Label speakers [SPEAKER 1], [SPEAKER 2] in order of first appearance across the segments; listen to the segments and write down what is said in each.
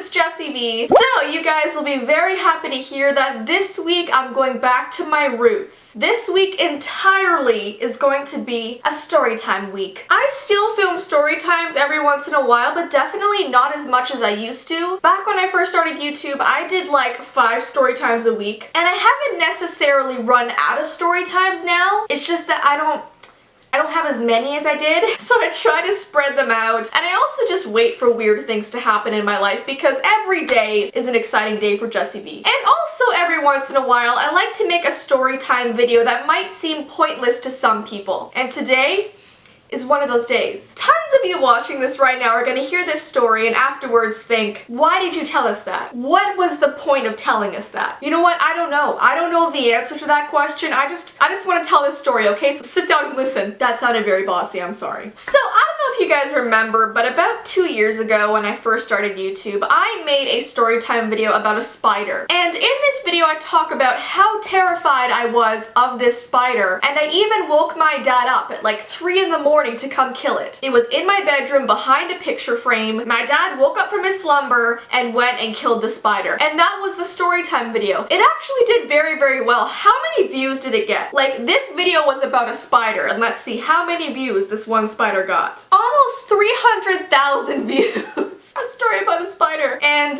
[SPEAKER 1] it's Jessie V. So you guys will be very happy to hear that this week I'm going back to my roots. This week entirely is going to be a storytime week. I still film story times every once in a while, but definitely not as much as I used to. Back when I first started YouTube, I did like 5 story times a week, and I haven't necessarily run out of story times now. It's just that I don't have as many as I did, so I try to spread them out. And I also just wait for weird things to happen in my life because every day is an exciting day for Jessie V. And also every once in a while, I like to make a story time video that might seem pointless to some people. And today is one of those days. Tons of you watching this right now are gonna hear this story and afterwards think, why did you tell us that? What was the point of telling us that? You know what? I don't know. I don't know the answer to that question. I just want to tell this story, okay? So sit down and listen. That sounded very bossy, I'm sorry. So I don't know if you guys remember, but about 2 years ago when I first started YouTube, I made a storytime video about a spider. And in this video I talk about how terrified I was of this spider, and I even woke my dad up at like 3 in the morning to come kill it. It was in my bedroom behind a picture frame. My dad woke up from his slumber and went and killed the spider. And that was the storytime video. It actually did very, very well. How many views did it get? Like, this video was about a spider, and let's see how many views this one spider got. Almost 300,000 views. A story about a spider. And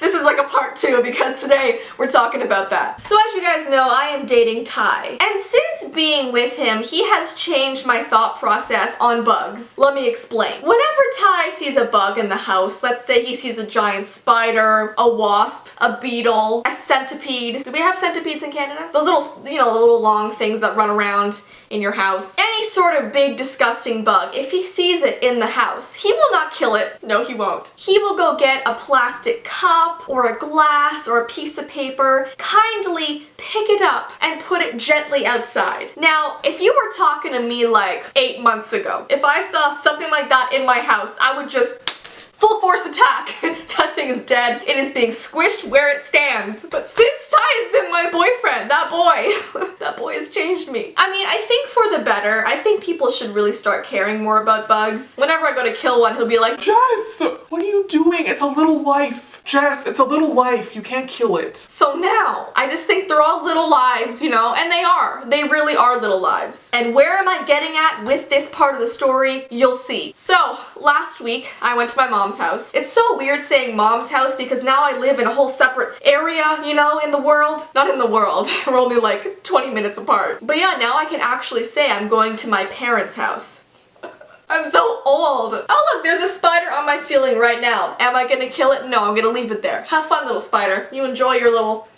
[SPEAKER 1] this is like a part 2 because today we're talking about that. So as you guys know, I am dating Ty. And since being with him, he has changed my thought process on bugs. Let me explain. Whenever Ty sees a bug in the house, let's say he sees a giant spider, a wasp, a beetle, a centipede. Do we have centipedes in Canada? Those little, you know, the little long things that run around in your house. Any sort of big disgusting bug, if he sees it in the house, he will not kill it. No, he won't. He will go get a plastic cup or a glass or a piece of paper, kindly pick it up and put it gently outside. Now, if you were talking to me like 8 months ago, if I saw something like that in my house, I would just full force attack. That thing is dead. It is being squished where it stands. But since Ty has been my boyfriend, that boy has changed me. I mean, I think for the better. I think people should really start caring more about bugs. Whenever I go to kill one, he'll be like,
[SPEAKER 2] Jess, what are you doing? It's a little life. Jess, it's a little life. You can't kill it.
[SPEAKER 1] So now, I just think they're all little lives, you know, and they are. They really are little lives. And where am I getting at with this part of the story? You'll see. So, last week, I went to my mom's house. It's so weird saying mom's house because now I live in a whole separate area, you know, in the world. Not in the world. We're only like 20 minutes apart. But yeah, now I can actually say I'm going to my parents' house. I'm so old. Oh look, there's a spider on my ceiling right now. Am I gonna kill it? No, I'm gonna leave it there. Have fun, little spider. You enjoy your little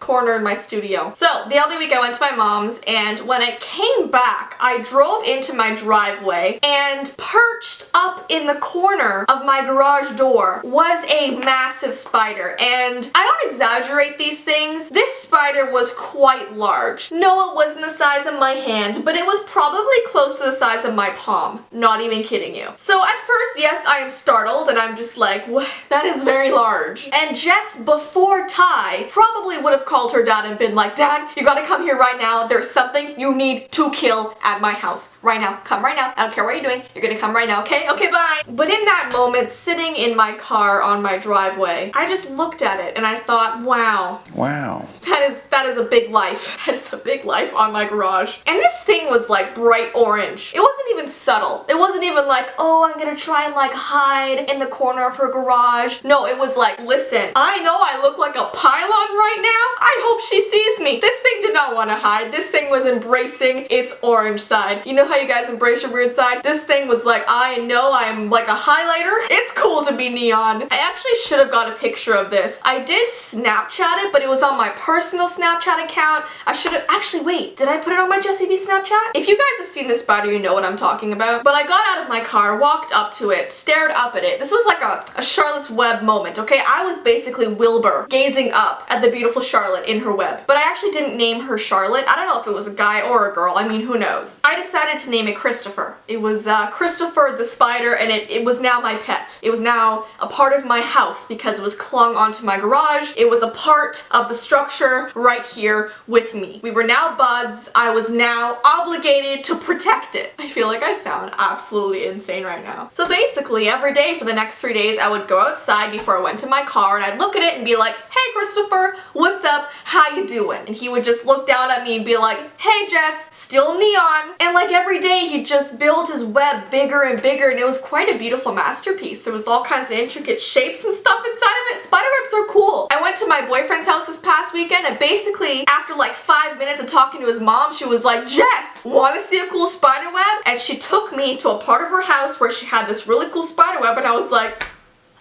[SPEAKER 1] corner in my studio. So the other week I went to my mom's, and when I came back, I drove into my driveway, and perched up in the corner of my garage door was a massive spider. And I don't exaggerate these things. This spider was quite large. No, it wasn't the size of my hand, but it was probably close to the size of my palm. Not even kidding you. So at first, yes, I am startled, and I'm just like, what? That is very large. And just before Ty probably would have called her dad and been like, Dad, you gotta come here right now. There's something you need to kill at my house. Right now. Come right now. I don't care what you're doing. You're gonna come right now, okay? Okay, bye. But in that moment, sitting in my car on my driveway, I just looked at it and I thought, wow.
[SPEAKER 2] Wow.
[SPEAKER 1] That is a big life. That is a big life on my garage. And this thing was like bright orange. It wasn't even subtle. It wasn't even like, oh, I'm gonna try and like hide in the corner of her garage. No, it was like, listen, I know I look like a pylon right now. I hope she sees me. This thing did not want to hide. This thing was embracing its orange side. You know how you guys embrace your weird side? This thing was like, I know I'm like a highlighter. It's cool to be neon. I actually should have got a picture of this. I did Snapchat it, but it was on my personal Snapchat account. I should have, actually wait, did I put it on my Jessie V Snapchat? If you guys have seen this spider, you know what I'm talking about. But I got out of my car, walked up to it, stared up at it. This was like a Charlotte's Web moment, okay? I was basically Wilbur gazing up at the beautiful Charlotte in her web. But I actually didn't name her Charlotte. I don't know if it was a guy or a girl. I mean, who knows? I decided to name it Christopher. It was Christopher the spider, and it was now my pet. It was now a part of my house because it was clung onto my garage. It was a part of the structure right here with me. We were now buds. I was now obligated to protect it. I feel feel like I sound absolutely insane right now. So basically, every day for the next 3 days, I would go outside before I went to my car and I'd look at it and be like, hey Christopher, what's up? How you doing? And he would just look down at me and be like, hey Jess, still neon. And like every day he just built his web bigger and bigger, and it was quite a beautiful masterpiece. There was all kinds of intricate shapes and stuff inside of it. Spiderwebs are cool. I went to my boyfriend's house this past weekend, and basically after like 5 minutes of talking to his mom, she was like, Jess, want to see a cool spider web? And she took me to a part of her house where she had this really cool spider web, and I was like,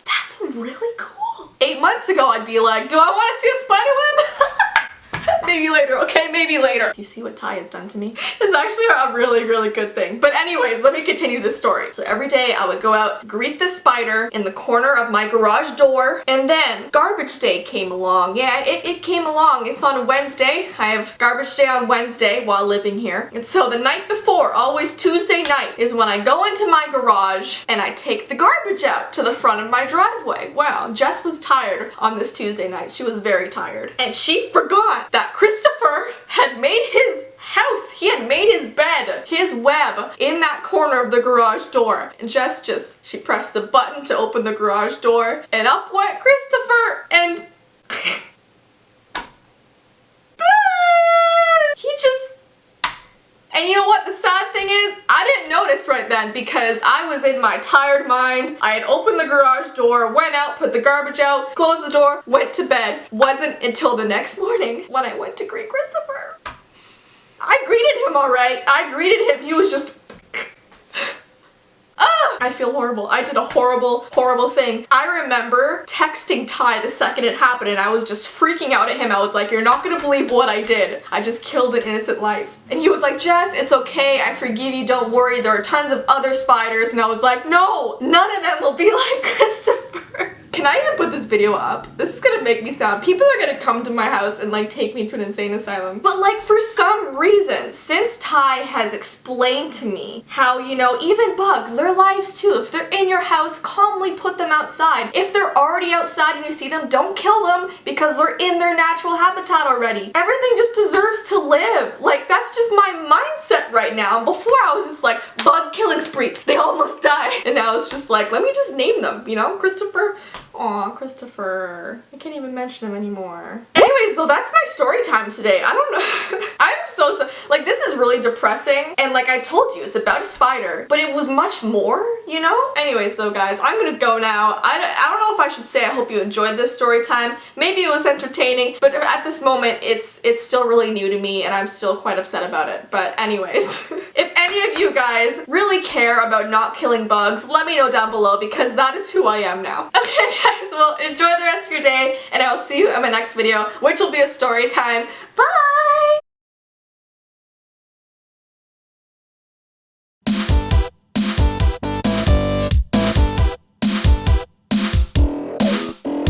[SPEAKER 1] that's really cool. 8 months ago I'd be like, do I want to see a spider web? Maybe later, okay? Maybe later. You see what Ty has done to me? It's actually a really, really good thing. But anyways, let me continue this story. So every day I would go out, greet the spider in the corner of my garage door, and then garbage day came along. Yeah, it came along. It's on a Wednesday. I have garbage day on Wednesday while living here. And so the night before, always Tuesday night, is when I go into my garage and I take the garbage out to the front of my driveway. Wow, Jess was tired on this Tuesday night. She was very tired. And she forgot that Christopher had made his house, he had made his bed, his web, in that corner of the garage door. And Jess she pressed the button to open the garage door, and up went Christopher, and and you know what the sad thing is? I didn't notice right then because I was in my tired mind. I had opened the garage door, went out, put the garbage out, closed the door, went to bed. Wasn't until the next morning when I went to greet Christopher. I greeted him alright. I greeted him. He was just... I feel horrible. I did a horrible, horrible thing. I remember texting Ty the second it happened, and I was just freaking out at him. I was like, you're not gonna believe what I did. I just killed an innocent life. And he was like, Jess, it's okay. I forgive you. Don't worry. There are tons of other spiders. And I was like, no, none of them will be like Christopher. Can I even put this video up? This is gonna make me sound, people are gonna come to my house and like take me to an insane asylum. But like for some reason, since Ty has explained to me how, you know, even bugs, their lives too, if they're in your house, calmly put them outside. If they're already outside and you see them, don't kill them because they're in their natural habitat already. Everything just deserves to live. Like that's just my mindset right now. And before I was just like, bug killing spree, they almost died. And now it's just like, let me just name them, you know, Christopher. Aw, Christopher. I can't even mention him anymore. Anyways, so that's my story time today. I don't know. I'm so, like, this is really depressing. And like I told you, it's about a spider. But it was much more, you know? Anyways, though, guys, I'm gonna go now. I don't know if I should say I hope you enjoyed this story time. Maybe it was entertaining. But at this moment, it's still really new to me. And I'm still quite upset about it. But anyways, if any of you guys really care about not killing bugs, let me know down below because that is who I am now. Okay, guys, well, enjoy the rest of your day, and I will see you in my next video, which will be a story time. Bye!